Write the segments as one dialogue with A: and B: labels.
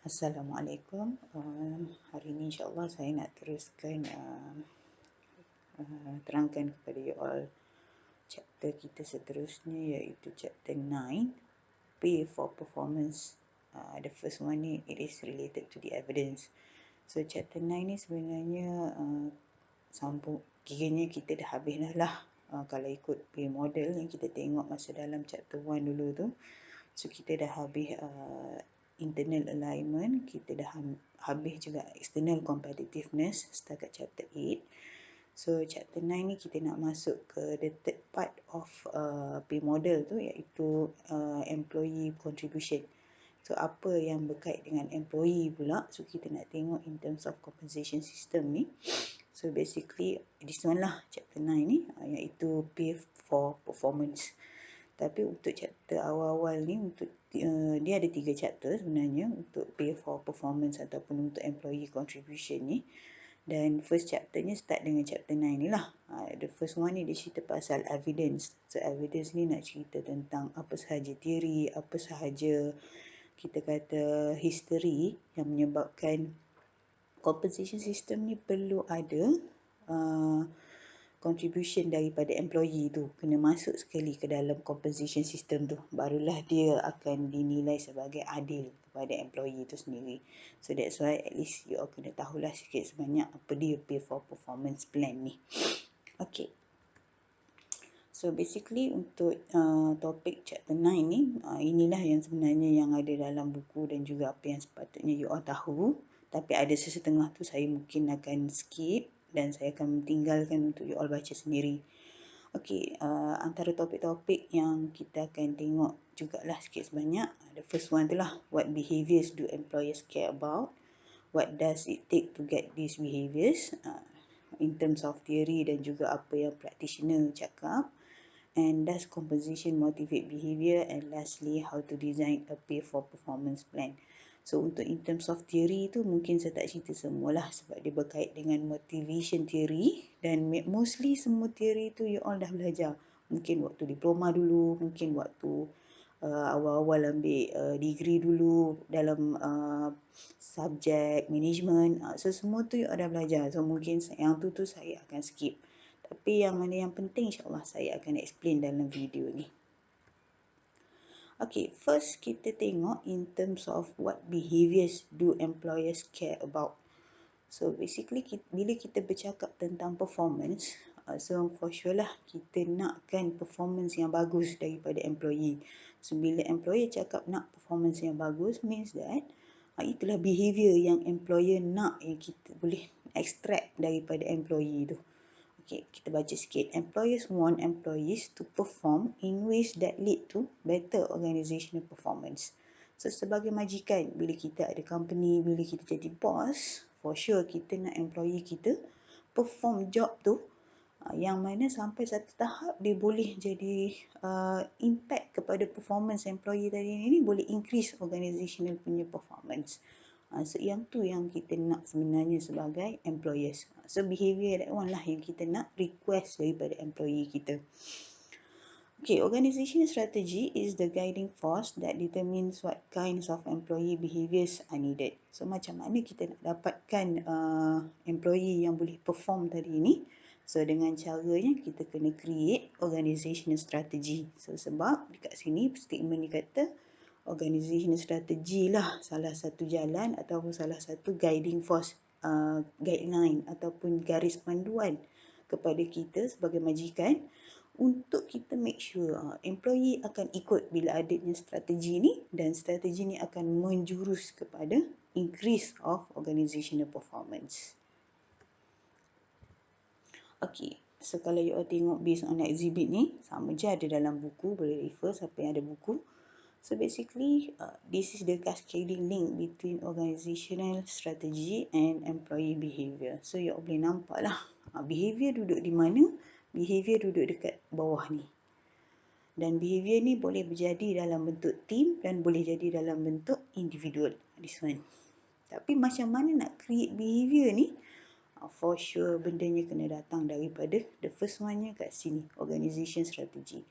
A: Assalamualaikum. Hari ini insyaAllah saya nak teruskan terangkan kepada you all chapter kita seterusnya, iaitu chapter 9, Pay for Performance. The first one ni, it is related to the evidence. So chapter 9 ni sebenarnya sambung, kiranya kita dah habis dah lah. Kalau ikut pay model yang kita tengok masa dalam chapter 1 dulu tu, so kita dah habis internal alignment, kita dah habis juga external competitiveness setakat chapter 8. So chapter 9 ni kita nak masuk ke the third part of pay model tu, iaitu employee contribution. So apa yang berkait dengan employee pula, so kita nak tengok in terms of compensation system ni. So basically this one lah chapter 9 ni, iaitu pay for performance. Tapi untuk chapter awal-awal ni, untuk dia ada 3 chapter sebenarnya untuk pay for performance ataupun untuk employee contribution ni. Dan first chapter ni start dengan chapter 9 ni lah. The first one ni dia cerita pasal evidence. So evidence ni nak cerita tentang apa sahaja teori, apa sahaja kita kata history yang menyebabkan compensation system ni perlu ada contribution daripada employee tu, kena masuk sekali ke dalam compensation system tu, barulah dia akan dinilai sebagai adil kepada employee tu sendiri. So that's why at least you all kena tahulah sikit sebanyak apa dia pay for performance plan ni. Okay. So basically untuk topik chapter 9 ni, inilah yang sebenarnya yang ada dalam buku dan juga apa yang sepatutnya you all tahu. Tapi ada sesetengah tu saya mungkin akan skip dan saya akan tinggalkan untuk you all baca sendiri. Okay, antara topik-topik yang kita akan tengok jugalah sikit sebanyak. The first one tu lah, what behaviours do employers care about? What does it take to get these behaviours? In terms of theory dan juga apa yang practitioner cakap. And does compensation motivate behaviour? And lastly, how to design a pay for performance plan. So untuk in terms of theory tu mungkin saya tak cerita semualah sebab dia berkait dengan motivation theory, dan mostly semua theory tu you all dah belajar. Mungkin waktu diploma dulu, mungkin waktu awal-awal ambil degree dulu dalam subjek management. So semua tu you all dah belajar. So mungkin yang tu saya akan skip. Tapi yang mana yang penting insyaAllah saya akan explain dalam video ni. Okay, first kita tengok in terms of what behaviours do employers care about. So basically bila kita bercakap tentang performance, so for sure lah kita nakkan performance yang bagus daripada employee. So bila employer cakap nak performance yang bagus, means that itulah behaviour yang employer nak, yang kita boleh extract daripada employee tu. Okay, kita baca sikit. Employers want employees to perform in ways that lead to better organizational performance. So sebagai majikan, bila kita ada company, bila kita jadi boss, for sure kita nak employee kita perform job tu yang mana sampai satu tahap dia boleh jadi impact kepada performance employee tadi ni, boleh increase organizational punya performance. So yang tu yang kita nak sebenarnya sebagai employers. So behaviour that one lah yang kita nak request daripada employee kita. Okay, organizational strategy is the guiding force that determines what kinds of employee behaviours are needed. So macam mana kita nak dapatkan employee yang boleh perform tadi ni? So dengan caranya kita kena create organizational strategy. So sebab dekat sini statement ni kata organizational strategy lah salah satu jalan ataupun salah satu guiding force, guideline ataupun garis panduan kepada kita sebagai majikan untuk kita make sure employee akan ikut bila adanya strategi ni, dan strategi ni akan menjurus kepada increase of organizational performance. Okay, so kalau you all tengok based on exhibit ni, sama je ada dalam buku, boleh refer siapa yang ada buku. So basically, this is the cascading link between organizational strategy and employee behaviour. So you all boleh nampak lah, behaviour duduk di mana? Behaviour duduk dekat bawah ni. Dan behaviour ni boleh berjadi dalam bentuk team dan boleh jadi dalam bentuk individual. This one. Tapi macam mana nak create behaviour ni? For sure bendanya kena datang daripada the first one nya kat sini, organization strategy.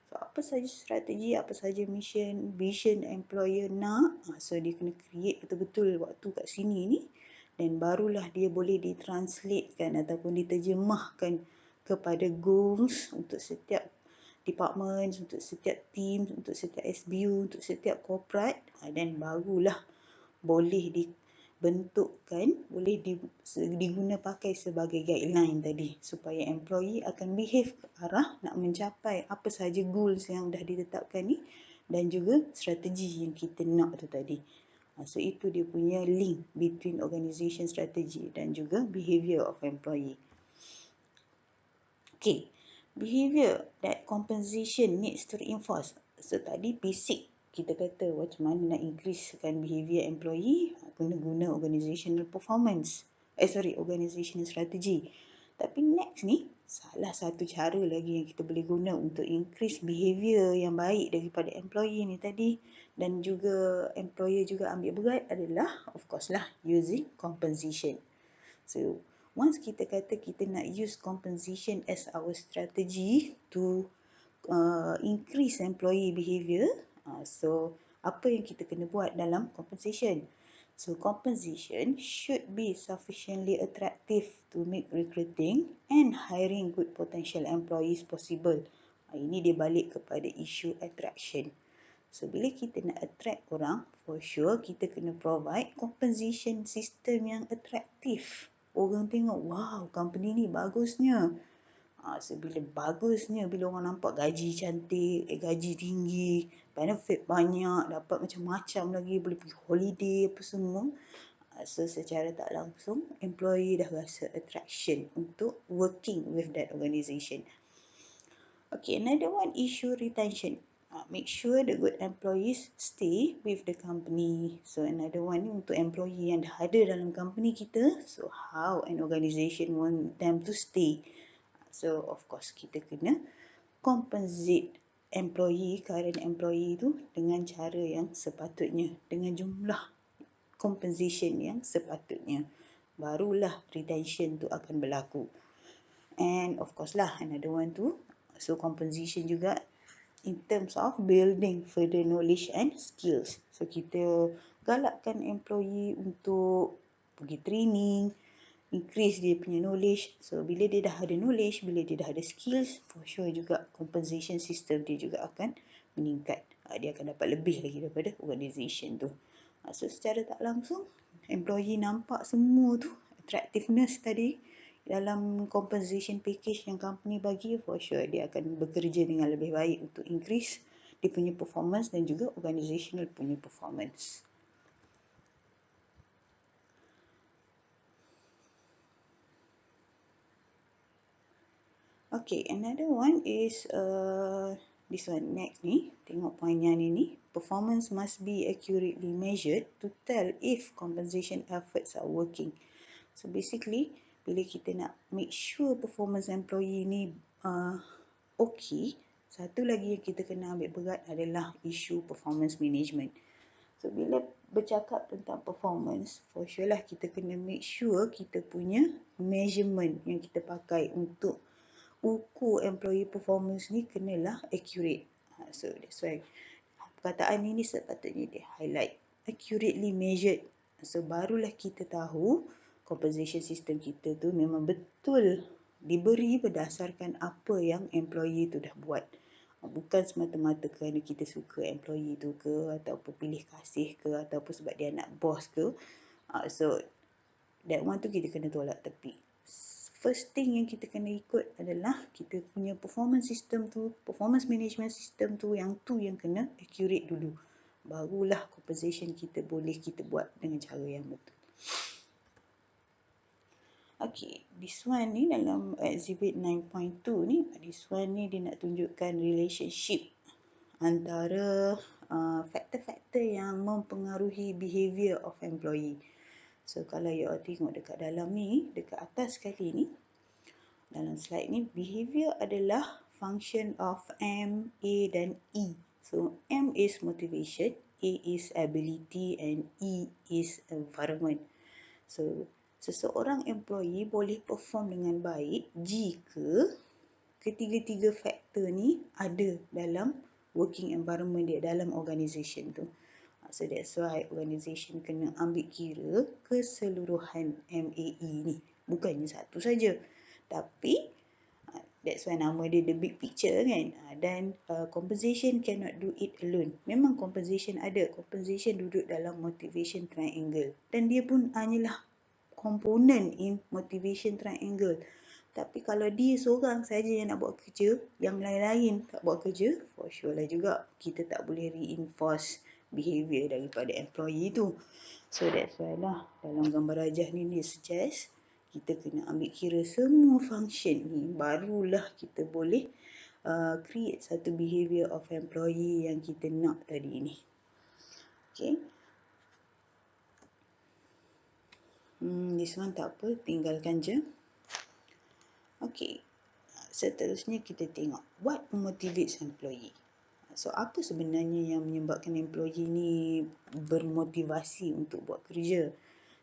A: So, apa saja strategi, apa saja mission, vision employer nak, so dia kena create betul-betul waktu kat sini ni, dan barulah dia boleh ditranslatekan ataupun diterjemahkan kepada goals untuk setiap department, untuk setiap team, untuk setiap SBU, untuk setiap corporate, dan barulah boleh dibentukkan, boleh diguna pakai sebagai guideline tadi supaya employee akan behave ke arah nak mencapai apa sahaja goals yang dah ditetapkan ni dan juga strategi yang kita nak tu tadi. So itu dia punya link between organisation strategy dan juga behavior of employee. Okay, behavior that compensation needs to reinforce. So tadi basic kita kata macam mana nak increasekan behavior employee, guna organizational performance. Organizational strategy. Tapi next ni, salah satu cara lagi yang kita boleh guna untuk increase behavior yang baik daripada employee ni tadi dan juga employer juga ambil berat adalah of course lah using compensation. So, once kita kata kita nak use compensation as our strategy to increase employee behavior, so apa yang kita kena buat dalam compensation? So, compensation should be sufficiently attractive to make recruiting and hiring good potential employees possible. Ini dia balik kepada isu attraction. So, bila kita nak attract orang, for sure kita kena provide compensation system yang atraktif. Orang tengok, wow, company ni bagusnya. So, bila bagusnya, bila orang nampak gaji cantik, gaji tinggi, benefit banyak, dapat macam-macam lagi, boleh pergi holiday apa semua. So, secara tak langsung, employee dah rasa attraction untuk working with that organisation. Okay, another one issue retention. Make sure the good employees stay with the company. So, another one ni untuk employee yang dah ada dalam company kita. So, how an organisation want them to stay? So, of course, kita kena compensate employee, current employee tu dengan cara yang sepatutnya, dengan jumlah compensation yang sepatutnya. Barulah retention tu akan berlaku. And of course lah, another one tu, so compensation juga in terms of building further knowledge and skills. So, kita galakkan employee untuk pergi training, increase dia punya knowledge. So, bila dia dah ada knowledge, bila dia dah ada skills, for sure juga compensation system dia juga akan meningkat. Dia akan dapat lebih lagi daripada organisation tu. So, secara tak langsung, employee nampak semua tu, attractiveness tadi, dalam compensation package yang company bagi, for sure dia akan bekerja dengan lebih baik untuk increase dia punya performance dan juga organizational punya performance. Okay, another one is this one next ni. Tengok poin yang ni. Performance must be accurately measured to tell if compensation efforts are working. So basically, bila kita nak make sure performance employee ni okay, satu lagi yang kita kena ambil berat adalah isu performance management. So, bila bercakap tentang performance, for sure lah kita kena make sure kita punya measurement yang kita pakai untuk ukur employee performance ni kenalah accurate. So, that's why perkataan ini sepatutnya dia highlight. Accurately measured. So, barulah kita tahu compensation system kita tu memang betul diberi berdasarkan apa yang employee tu dah buat. Bukan semata-mata kerana kita suka employee tu ke, ataupun pilih kasih ke, ataupun sebab dia anak bos ke. So, that one tu kita kena tolak tepi. First thing yang kita kena ikut adalah kita punya performance system tu, performance management system tu yang kena accurate dulu. Barulah compensation kita boleh kita buat dengan cara yang betul. Okay, this one ni dalam exhibit 9.2 ni, this one ni dia nak tunjukkan relationship antara faktor-faktor yang mempengaruhi behavior of employee. So, kalau you all tengok dekat dalam ni, dekat atas sekali ni, dalam slide ni, behavior adalah function of M, A dan E. So, M is motivation, A is ability and E is environment. So, seseorang employee boleh perform dengan baik jika ketiga-tiga faktor ni ada dalam working environment dia, dalam organisation tu. So that's why organisation kena ambil kira keseluruhan MAE ni, bukannya satu saja. Tapi that's why nama dia the big picture kan. Dan compensation cannot do it alone. Memang compensation ada. Compensation duduk dalam motivation triangle. Dan dia pun hanyalah komponen in motivation triangle. Tapi kalau dia seorang saja yang nak buat kerja, yang lain-lain tak buat kerja, for sure lah juga kita tak boleh reinforce behaviour daripada employee tu. So that's why lah dalam gambar rajah ni dia suggest kita kena ambil kira semua function ni, barulah kita boleh create satu behaviour of employee yang kita nak tadi ni. Okay. This one tak apa, tinggalkan je. Okay. Seterusnya kita tengok what motivates employee. So apa sebenarnya yang menyebabkan employee ni bermotivasi untuk buat kerja?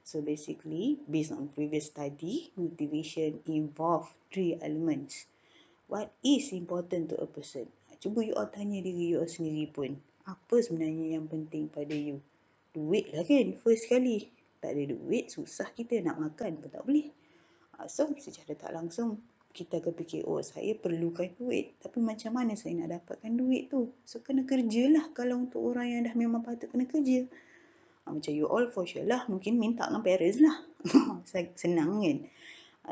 A: So basically based on previous study, motivation involve 3 elements. What is important to a person? Cuba you all tanya diri you all sendiri pun. Apa sebenarnya yang penting pada you? Duit lah kan first sekali. Tak ada duit susah kita nak makan pun tak boleh. So secara tak langsung kita akan fikir, oh saya perlukan duit. Tapi macam mana saya nak dapatkan duit tu? So kena kerjalah kalau untuk orang yang dah memang patut kena kerja. Macam you all for sure lah mungkin minta dengan parents lah. Senang kan?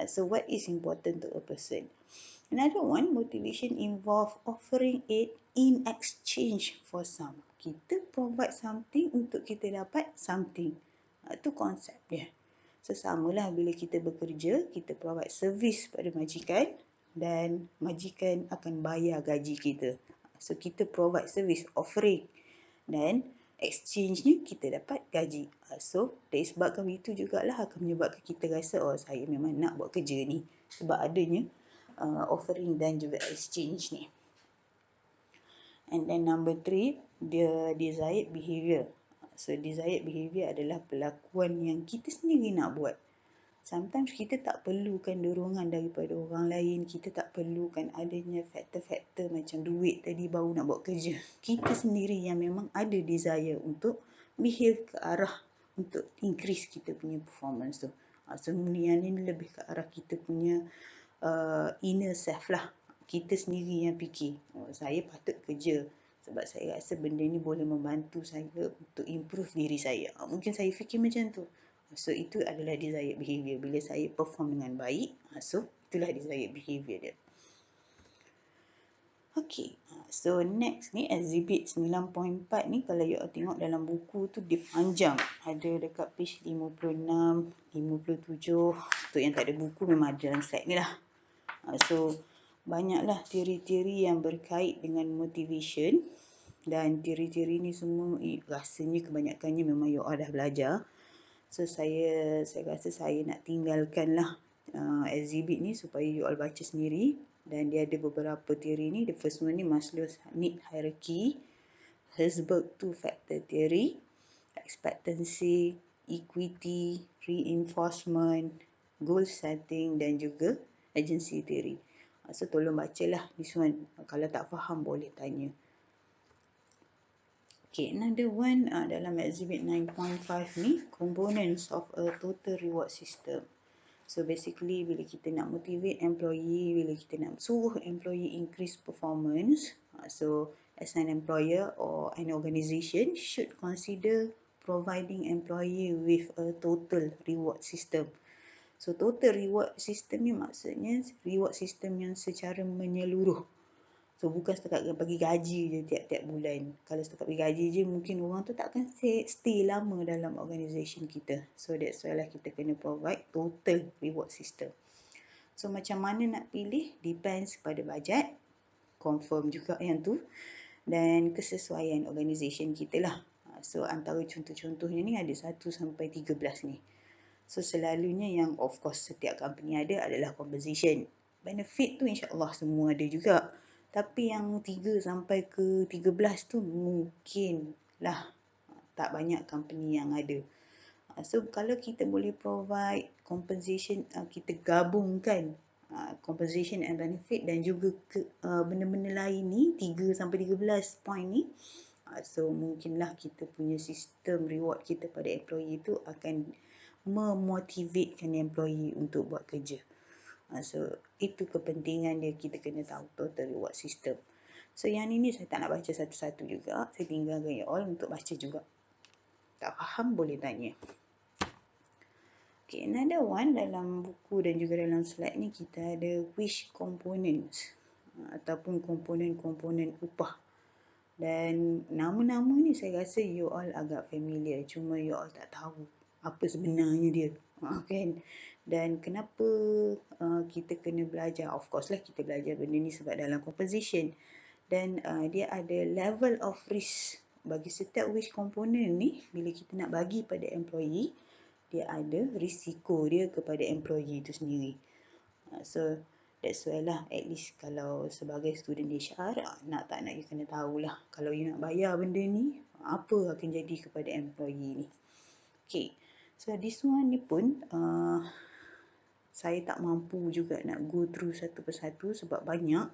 A: So what is important to a person? Another one, motivation involve offering it in exchange for some. Kita provide something untuk kita dapat something. Itu konsep dia. So samalah bila kita bekerja, kita provide service pada majikan dan majikan akan bayar gaji kita. So kita provide service, offering, dan exchange-nya kita dapat gaji. So dari sebabkan itu jugalah akan menyebabkan kita rasa, oh saya memang nak buat kerja ni. Sebab adanya offering dan juga exchange ni. And then number 3, the desired behaviour. So desired behaviour adalah perlakuan yang kita sendiri nak buat. Sometimes kita tak perlukan dorongan daripada orang lain. Kita tak perlukan adanya faktor-faktor macam duit tadi baru nak buat kerja. Kita sendiri yang memang ada desire untuk behave ke arah untuk increase kita punya performance tu. Semua yang ni lebih ke arah kita punya inner self lah. Kita sendiri yang fikir, oh, saya patut kerja sebab saya rasa benda ni boleh membantu saya untuk improve diri saya. Mungkin saya fikir macam tu. So itu adalah desired behaviour. Bila saya perform dengan baik, so itulah desired behaviour dia. Okay, so next ni exhibit 9.4 ni kalau you tengok dalam buku tu dia panjang. Ada dekat page 56, 57. Untuk yang tak ada buku memang ada dalam slide ni lah. So banyaklah teori-teori yang berkait dengan motivation. Dan teori-teori ni semua rasanya kebanyakannya memang you all dah belajar. So saya rasa saya nak tinggalkan lah exhibit ni supaya you all baca sendiri. Dan dia ada beberapa teori ni. The first one ni Maslow's need hierarchy, Herzberg two-factor theory, expectancy, equity, reinforcement, goal setting dan juga agency theory. So tolong bacalah this one. Kalau tak faham boleh tanya. Okay, another one dalam exhibit 9.5 ni, components of a total reward system. So basically bila kita nak motivate employee, bila kita nak suruh employee increase performance, so as an employer or an organisation should consider providing employee with a total reward system. So total reward system ni maksudnya reward system yang secara menyeluruh. So bukan setakat bagi gaji je tiap-tiap bulan. Kalau setakat bagi gaji je mungkin orang tu takkan stay lama dalam organisation kita. So that's why lah kita kena provide total reward system. So macam mana nak pilih depends pada bajet, confirm juga yang tu, dan kesesuaian organisation kita lah. So antara contoh-contohnya ni ada 1 sampai 13 ni. So selalunya yang of course setiap company ada adalah compensation. Benefit tu insya-Allah semua ada juga. Tapi yang 3 sampai ke 13 tu mungkin lah tak banyak company yang ada. So kalau kita boleh provide compensation, kita gabungkan compensation and benefit, dan juga benda-benda lain ni 3 sampai 13 point ni. So mungkinlah kita punya sistem reward kita pada employee tu akan memotivatekan employee untuk buat kerja. So itu kepentingan dia, kita kena tahu total reward system. So yang ni saya tak nak baca satu-satu juga, saya tinggalkan you all untuk baca juga. Tak faham boleh tanya. Okay, another one dalam buku dan juga dalam slide ni kita ada wish components ataupun komponen-komponen upah. Dan nama-nama ni saya rasa you all agak familiar, cuma you all tak tahu apa sebenarnya dia. Kan? Dan kenapa kita kena belajar? Of course lah kita belajar benda ni sebab dalam composition. Dan dia ada level of risk. Bagi setiap wish component ni, bila kita nak bagi pada employee, dia ada risiko dia kepada employee itu sendiri. So that's why lah, at least kalau sebagai student HR, nak tak nak you kena tahulah kalau you nak bayar benda ni, apa akan jadi kepada employee ni. Okay, so this one ni pun saya tak mampu juga nak go through satu persatu sebab banyak.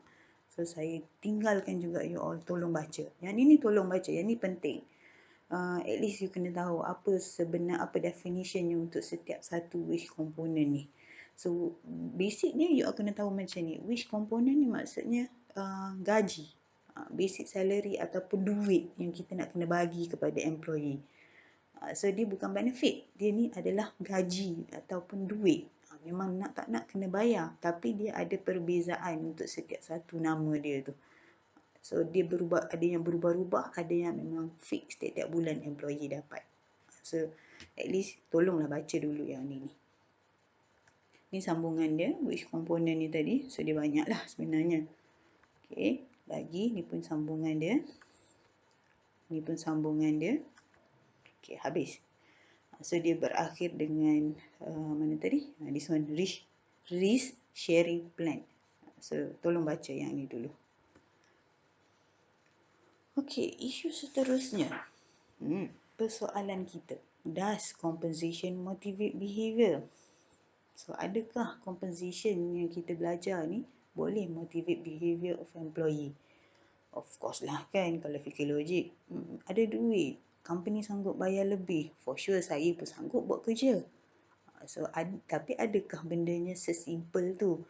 A: So saya tinggalkan juga you all tolong baca. Yang ni tolong baca, yang ni penting. At least you kena tahu apa definitionnya untuk setiap satu wish component ni. So basic dia you kena tahu macam ni. Wish component ni maksudnya gaji, basic salary ataupun duit yang kita nak kena bagi kepada employee. So dia bukan benefit, dia ni adalah gaji ataupun duit. Memang nak tak nak kena bayar, tapi dia ada perbezaan untuk setiap satu nama dia tu. So dia berubah, ada yang berubah-ubah, ada yang memang fix setiap bulan employee dapat. So at least tolonglah baca dulu yang ni. Ni sambungan dia, which component ni tadi. So dia banyak lah sebenarnya. Okay, lagi ni pun sambungan dia. Ni pun sambungan dia. Okay, habis. So dia berakhir dengan mana tadi? This one, risk sharing plan. So tolong baca yang ni dulu. Okey, isu seterusnya. Persoalan kita. Does compensation motivate behavior? So, adakah compensation yang kita belajar ni boleh motivate behavior of employee? Of course lah kan, kalau fikir logik. Ada duit, company sanggup bayar lebih. For sure saya pun sanggup buat kerja. So, tapi adakah bendanya sesimpel tu?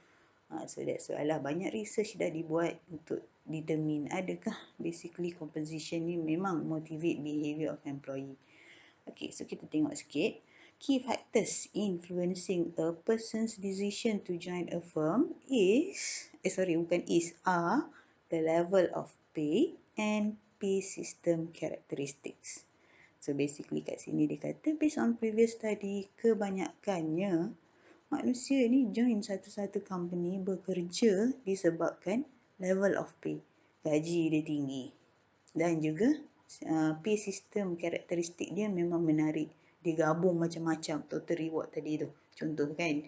A: So that's why lah banyak research dah dibuat untuk determine adakah basically compensation ni memang motivate behavior of employee. Okay, so kita tengok sikit. Key factors influencing a person's decision to join a firm are the level of pay and pay system characteristics. So basically kat sini dia kata based on previous study, kebanyakannya manusia ni join satu-satu company bekerja disebabkan level of pay, gaji dia tinggi, dan juga pay system karakteristik dia memang menarik. Dia gabung macam-macam total reward tadi tu. Contoh kan,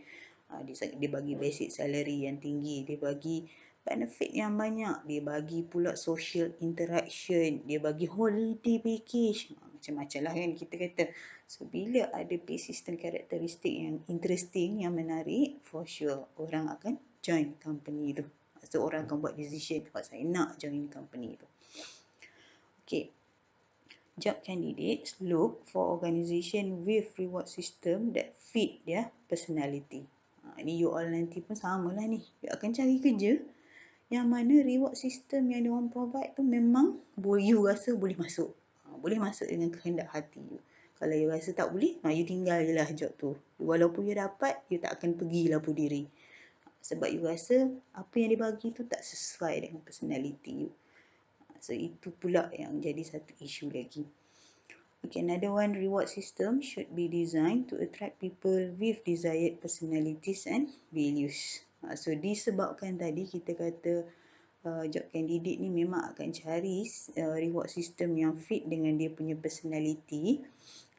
A: dia bagi basic salary yang tinggi, dia bagi benefit yang banyak, dia bagi pula social interaction, dia bagi holiday package, macam-macam lah kan kita kata. So bila ada pay system karakteristik yang interesting, yang menarik, for sure orang akan join company tu. So orang akan buat decision, saya nak join company tu. Okay, job candidates look for organisation with reward system that fit their personality. Ni you all nanti pun sama lah ni. You akan cari kerja yang mana reward system yang diorang provide tu memang you rasa boleh masuk. Boleh masuk dengan kehendak hati you. Kalau you rasa tak boleh, you tinggal je lah job tu. Walaupun you dapat, you tak akan pergi lapor diri. Sebab you rasa apa yang dia bagi tu tak sesuai dengan personality you. So itu pula yang jadi satu isu lagi. Okay, another one, reward system should be designed to attract people with desired personalities and values. So disebabkan tadi kita kata job candidate ni memang akan cari reward system yang fit dengan dia punya personality.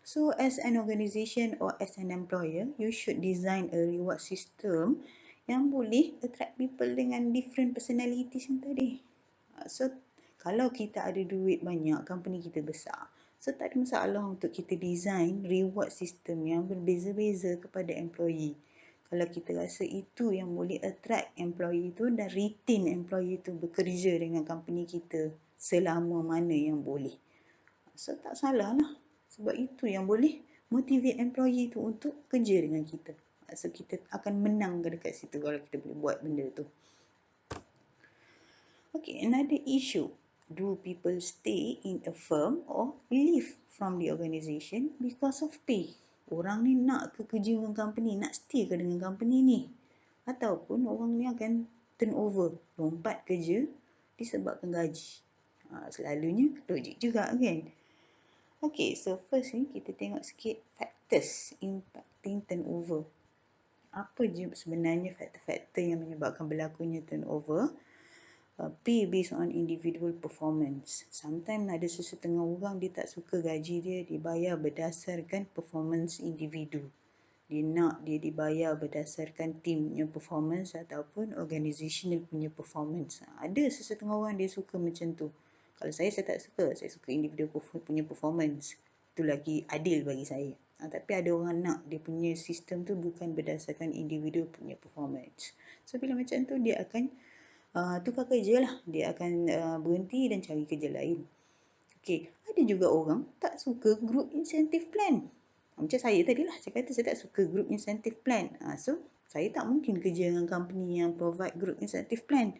A: So as an organisation or as an employer, you should design a reward system yang boleh attract people dengan different personalities yang tadi. So kalau kita ada duit banyak, company kita besar, so tak ada masalah untuk kita design reward system yang berbeza-beza kepada employee. Kalau kita rasa itu yang boleh attract employee tu dan retain employee tu bekerja dengan company kita selama mana yang boleh. So tak salah lah. Sebab itu yang boleh motivate employee tu untuk kerja dengan kita. So kita akan menang dekat situ kalau kita boleh buat benda tu. Okay, another issue. Do people stay in a firm or leave from the organisation because of pay? Orang ni nak ke kerja dengan company, nak stay ke dengan company ni? Ataupun orang ni akan turnover, lompat kerja disebabkan gaji. Selalunya logik juga kan? Okay, so first ni kita tengok sikit factors impacting turnover. Apa je sebenarnya faktor-faktor yang menyebabkan berlakunya turnover? Pay based on individual performance. Sometimes ada sesetengah orang dia tak suka gaji dia dibayar berdasarkan performance individu. Dia nak dia dibayar berdasarkan teamnya performance ataupun organizational punya performance. Ada sesetengah orang dia suka macam tu. Kalau saya tak suka. Saya suka individu punya performance. Itu lagi adil bagi saya. Tapi ada orang nak dia punya sistem tu bukan berdasarkan individu punya performance. So bila macam tu dia akan tukar kerja lah. Dia akan berhenti dan cari kerja lain. Okay, ada juga orang tak suka group incentive plan. Macam saya tadi lah, saya kata saya tak suka group incentive plan. So, saya tak mungkin kerja dengan company yang provide group incentive plan.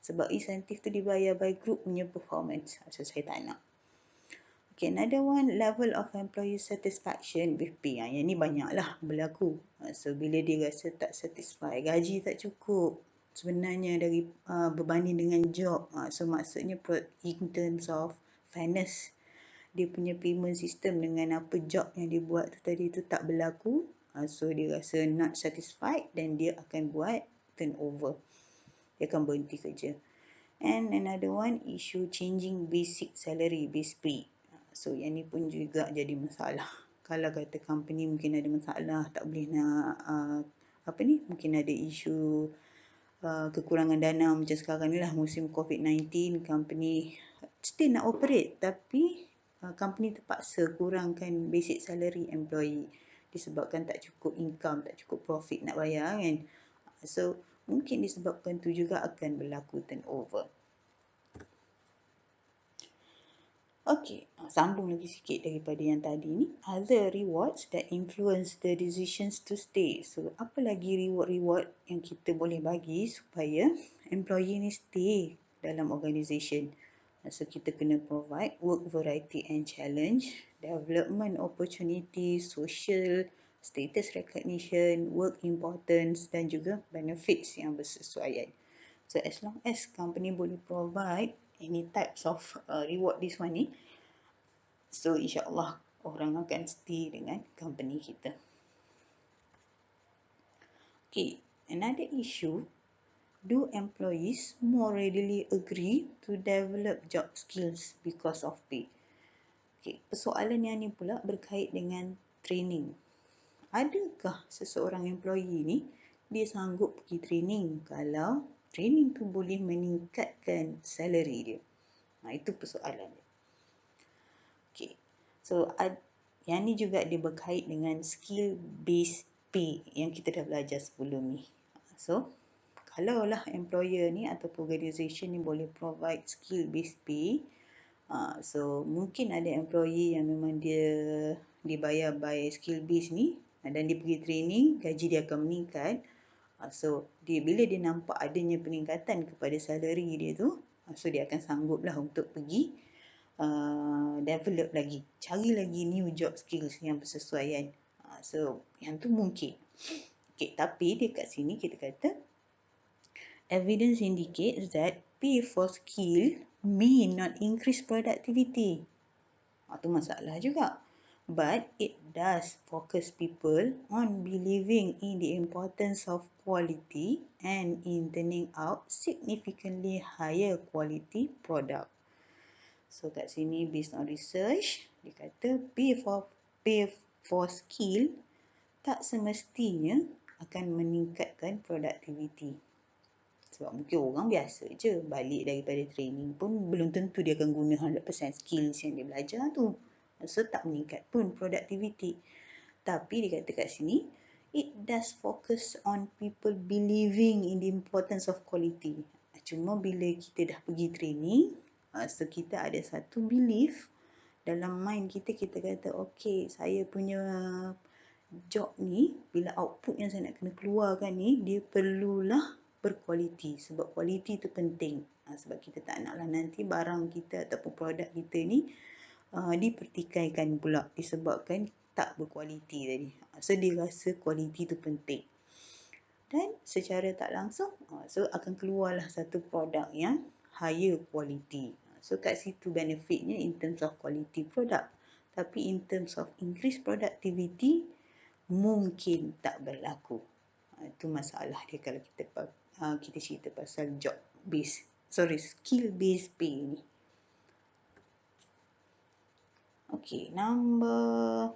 A: Sebab insentif tu dibayar by group punya performance. So, saya tak nak. Okay, another one, level of employee satisfaction with pay. Yang ni banyak lah berlaku. So, bila dia rasa tak satisfied, gaji tak cukup. Sebenarnya dari berbanding dengan job. So, maksudnya in terms of fairness, dia punya payment system dengan apa job yang dia buat tu tadi tu tak berlaku. So, dia rasa not satisfied dan dia akan buat turnover. Dia akan berhenti kerja. And another one, issue changing basic salary, base pay. So, yang ni pun juga jadi masalah. Kalau kata company mungkin ada masalah, tak boleh nak, mungkin ada isu kekurangan dana macam sekarang ni lah, musim COVID-19, company still nak operate tapi company terpaksa kurangkan basic salary employee disebabkan tak cukup income, tak cukup profit nak bayar kan. So, mungkin disebabkan tu juga akan berlaku turnover. Okay, sambung lagi sikit daripada yang tadi ni. Other rewards that influence the decisions to stay. So, apa lagi reward-reward yang kita boleh bagi supaya employee ni stay dalam organisation? So, kita kena provide work variety and challenge, development opportunity, social, status recognition, work importance dan juga benefits yang bersesuaian. So, as long as company boleh provide any types of reward this one ni, so insyaAllah orang akan stay dengan company kita. Okay, another issue, do employees more readily agree to develop job skills because of pay? Okay, persoalan yang ni pula berkait dengan training. Adakah seseorang employee ni dia sanggup pergi training kalau training tu boleh meningkatkan salary dia? Itu persoalan dia. Okay, so yang ni juga dia berkait dengan skill based pay yang kita dah belajar sebelum ni. So, kalaulah employer ni atau organisation ni boleh provide skill based pay, so mungkin ada employee yang memang dia dibayar by skill based ni dan dia pergi training, gaji dia akan meningkat. So, bila dia nampak adanya peningkatan kepada salary dia tu, so dia akan sanggup lah untuk pergi develop lagi, cari lagi new job skills yang bersesuaian. So, yang tu mungkin. Okay, tapi dekat sini kita kata, evidence indicates that pay for skill may not increase productivity. Itu masalah juga. But it does focus people on believing in the importance of quality and in turning out significantly higher quality product. So kat sini based on research, dia kata pay for skill tak semestinya akan meningkatkan productivity. Sebab mungkin orang biasa je balik daripada training pun belum tentu dia akan guna 100% skills yang dia belajar tu. So tak meningkat pun productivity. Tapi dia kata kat sini, it does focus on people believing in the importance of quality. Cuma bila kita dah pergi training, so kita ada satu belief dalam mind kita, kita kata okay, saya punya job ni, bila output yang saya nak kena keluarkan ni, dia perlulah berkualiti, sebab kualiti tu penting. Sebab kita tak naklah nanti barang kita ataupun produk kita ni dipertikaikan pula disebabkan tak berkualiti tadi. So dia rasa kualiti tu penting. Dan secara tak langsung, so akan keluarlah satu produk yang higher quality. So kat situ benefitnya in terms of quality product. Tapi in terms of increase productivity, mungkin tak berlaku. Itu masalah dia kalau kita cerita pasal skill based pay ni. Okay, number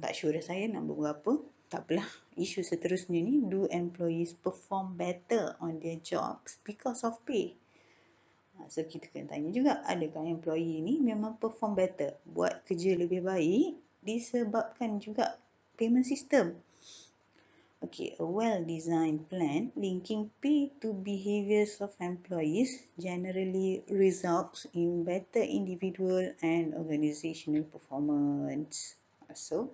A: tak sure dah saya number berapa. Tak apalah. Isu seterusnya ni, do employees perform better on their jobs because of pay? So kita kena tanya juga, adakah employee ni memang perform better, buat kerja lebih baik disebabkan juga payment system? Okay, a well-designed plan linking pay to behaviours of employees generally results in better individual and organisational performance. So,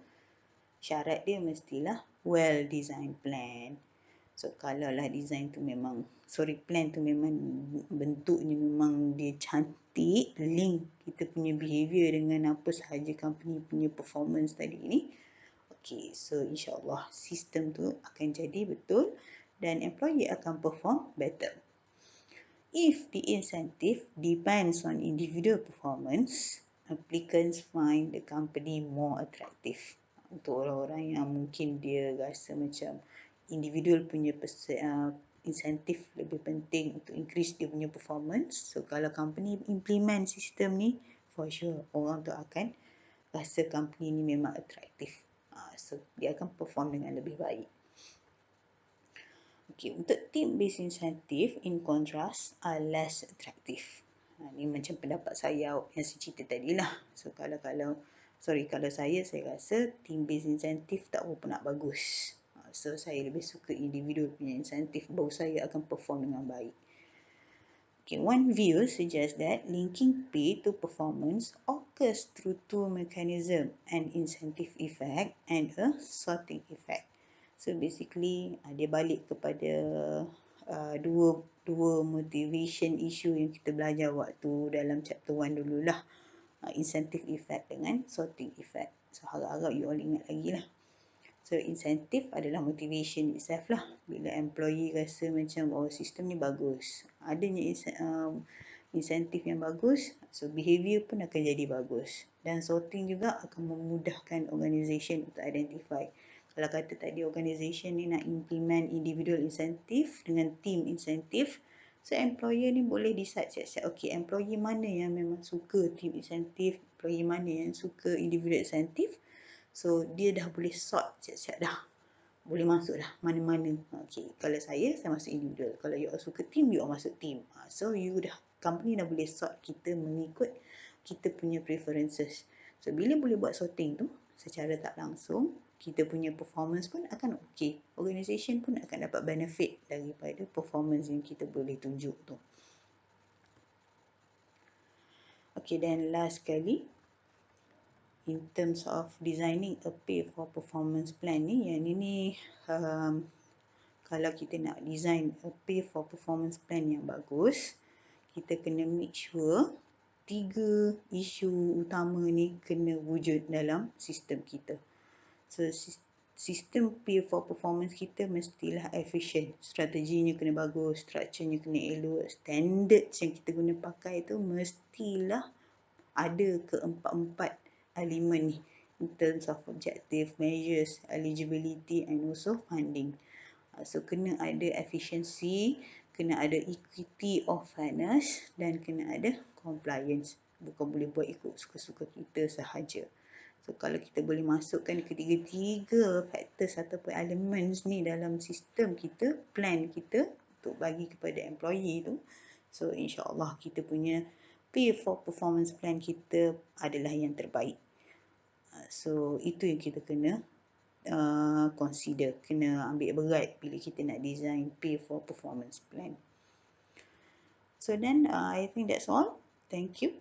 A: syarat dia mestilah well-designed plan. So, kalaulah design tu plan tu memang bentuknya memang dia cantik, link kita punya behaviour dengan apa sahaja company punya performance tadi ni, okay, so insyaAllah sistem tu akan jadi betul dan employee akan perform better. If the incentive depends on individual performance, applicants find the company more attractive. Untuk orang-orang yang mungkin dia rasa macam individual punya insentif lebih penting untuk increase dia punya performance. So kalau company implement sistem ni, for sure orang tu akan rasa company ni memang attractive. So dia akan perform dengan lebih baik. Okay, untuk team-based incentive in contrast are less attractive. Ni macam pendapat saya yang saya cerita tadi lah. So kalau saya rasa team-based incentive tak berapa nak bagus. So saya lebih suka individual punya incentive, baru saya akan perform dengan baik. Okay, one view suggests that linking pay to performance occurs through two mechanisms, an incentive effect and a sorting effect. So basically, dia balik kepada dua motivation issue yang kita belajar waktu dalam chapter 1 dululah. Incentive effect dengan sorting effect. So harap-harap you all ingat lagi lah. So incentive adalah motivation itself lah. Bila employee rasa macam sistem ni bagus, adanya insentif yang bagus, so behaviour pun akan jadi bagus. Dan sorting juga akan memudahkan organisation untuk identify. Kalau kata tadi organisation ni nak implement individual insentif dengan team insentif, so employer ni boleh decide siap-siap, okay, employee mana yang memang suka team insentif, employee mana yang suka individual insentif. So dia dah boleh sort siap-siap dah. Boleh masuk dah mana-mana. Okay, kalau saya masuk individual. Kalau you all suka team, you all masuk team. So company dah boleh sort kita mengikut kita punya preferences. So bila boleh buat sorting tu, secara tak langsung, kita punya performance pun akan okay. Organisation pun akan dapat benefit daripada performance yang kita boleh tunjuk tu. Okay, then last sekali, in terms of designing a pay for performance plan ni, yang ini kalau kita nak design a pay for performance plan yang bagus, kita kena make sure 3 isu utama ni kena wujud dalam sistem kita. So sistem pay for performance kita mestilah efficient, strateginya kena bagus, structurenya kena elok, standards yang kita guna pakai tu mestilah ada keempat-empat elemen ni, in terms of objective, measures, eligibility and also funding. So kena ada efficiency, kena ada equity of fairness dan kena ada compliance. Bukan boleh buat ikut suka-suka kita sahaja. So kalau kita boleh masukkan ketiga-tiga factors ataupun elements ni dalam sistem kita, plan kita untuk bagi kepada employee tu, so insyaAllah kita punya pay for performance plan kita adalah yang terbaik. So itu yang kita kena consider, kena ambil berat bila kita nak design pay for performance plan. So then I think that's all. Thank you.